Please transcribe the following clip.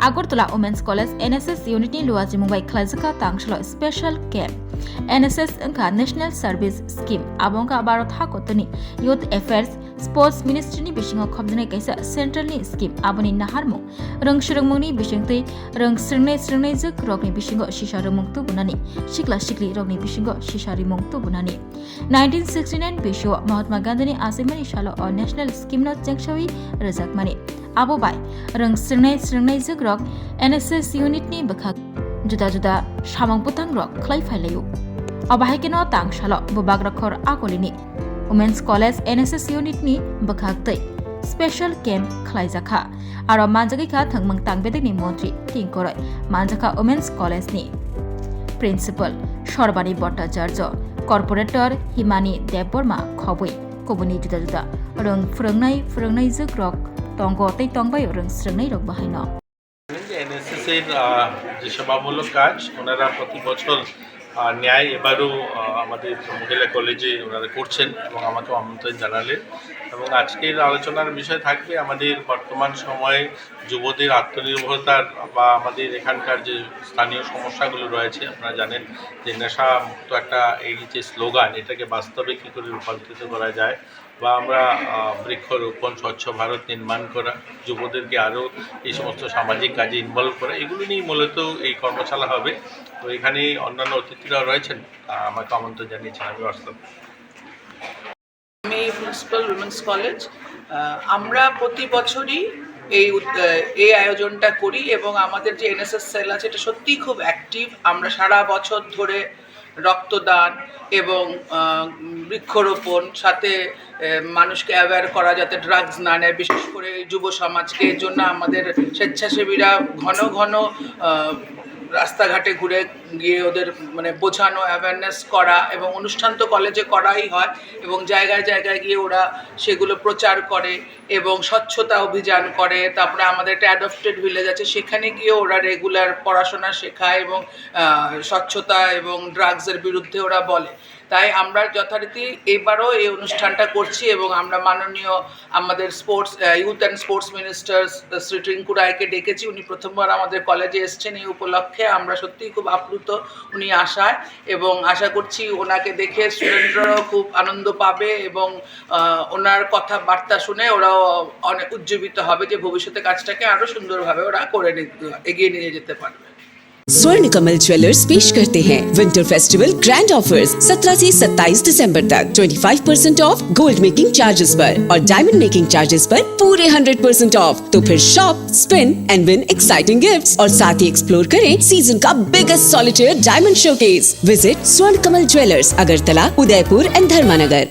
Agartala Women's College NSS Unit ni luaji Mumbai Klazaka tangshalo special camp NSS engka National Service Scheme abongka Bharat Hakotani Youth Affairs Sports Ministry ni bisingo khobjane kaisa central ni scheme aboni naharmu rungsrungmung ni bisingtei rungsrungnai juk rokni bisingo sisarumung tubunani sikla sikli rokni bisingo sisarimung tubunani 1969 bisho Mahatma Gandhi ni asimani salo o national scheme no jengsawi rejakmani abo bai rungsrungnai juk rok NSS unit ni bakhak juda samang putang rok khlai phailayu abahaikeno tangsalo bobag rakhor akolini Women's College NSS Unit ni bakhak special camp khlaijaka aro manjagi kha thangmang tangbedek ni montri tingkoroi manjaka Women's College ni principal Shorbani Bhattacharya corporator Himani Debborma khoboi kobuni juda rong phrongnai juk rok tongo tei tongbai rong srungnai rok bahaino NSS এর যে সেবামূলক কাজ ওনারা প্রতি বছর ন্যায় এবারও আমাদের মহিলা কলেজে ওনারা করছেন এবং আমাকে আমন্ত্রণ জানালেন এবং আজকের আলোচনার বিষয় থাকবে আমাদের বর্তমান সময়ে যুবদের আত্মনির্ভরতার বা আমাদের এখানকার যে স্থানীয় সমস্যাগুলো রয়েছে আপনারা জানেন যে নেশা মুক্ত একটা এই যে স্লোগান এটাকে বাস্তবে কী করে রূপান্তরিত করা যায় বা আমরা বৃক্ষরোপণ স্বচ্ছ ভারত নির্মাণ করা যুবদেরকে আরও এই সমস্ত সামাজিক কাজে ইনভলভ করা এগুলো নিয়েই মূলত এই কর্মশালা হবে তো এখানে অন্যান্য অতিথিরা রয়েছেন আমাকে আমন্ত্রণ জানিয়েছেন আমি বাস্তব আমি প্রিন্সিপাল উইমেন্স কলেজ আমরা প্রতি বছরই এই আয়োজনটা করি এবং আমাদের যে এনএসএস সেল আছে এটা সত্যিই খুব অ্যাক্টিভ আমরা সারা বছর ধরে রক্তদান এবং বৃক্ষরোপণ সাথে মানুষকে অ্যাওয়্যার করা যাতে ড্রাগস না নেয় বিশেষ করে যুব সমাজকে এর জন্য আমাদের স্বেচ্ছাসেবীরা ঘন রাস্তাঘাটে ঘুরে গিয়ে ওদের মানে বোঝানো অ্যাওয়ারনেস করা এবং অনুষ্ঠান তো কলেজে করাই হয় এবং জায়গায় গিয়ে ওরা সেগুলো প্রচার করে এবং স্বচ্ছতা অভিযান করে তারপরে আমাদের একটা অ্যাডপ্টেড ভিলেজ আছে সেখানে গিয়ে ওরা রেগুলার পড়াশোনা শেখায় এবং স্বচ্ছতা এবং ড্রাগসের বিরুদ্ধে ওরা বলে তাই আমরা যথারীতি এবারও এই অনুষ্ঠানটা করছি এবং আমরা মাননীয় আমাদের youth and sports minister Shri Tinku রায়কে ডেকেছি উনি প্রথমবার আমাদের কলেজে এসছেন এই উপলক্ষে আমরা সত্যিই খুব আপ্লুত উনি আসায় এবং আশা করছি ওনাকে দেখে স্টুডেন্টরাও খুব আনন্দ পাবে এবং ওনার কথাবার্তা শুনে ওরাও অনেক উজ্জীবিত হবে যে ভবিষ্যতে কাজটাকে আরও সুন্দরভাবে ওরা করে এগিয়ে নিয়ে যেতে পারবে स्वर्ण कमल ज्वेलर्स पेश करते हैं विंटर फेस्टिवल ग्रैंड ऑफर्स 17 से 27 दिसंबर तक 25% ऑफ गोल्ड मेकिंग चार्जेस पर और डायमंड मेकिंग चार्जेस पर पूरे 100% ऑफ। तो फिर shop spin and win exciting gifts और साथ ही एक्सप्लोर करें सीजन का biggest solitaire diamond showcase. Visit स्वर्ण कमल ज्वेलर्स अगरतला, उदयपुर एंड धर्मानगर।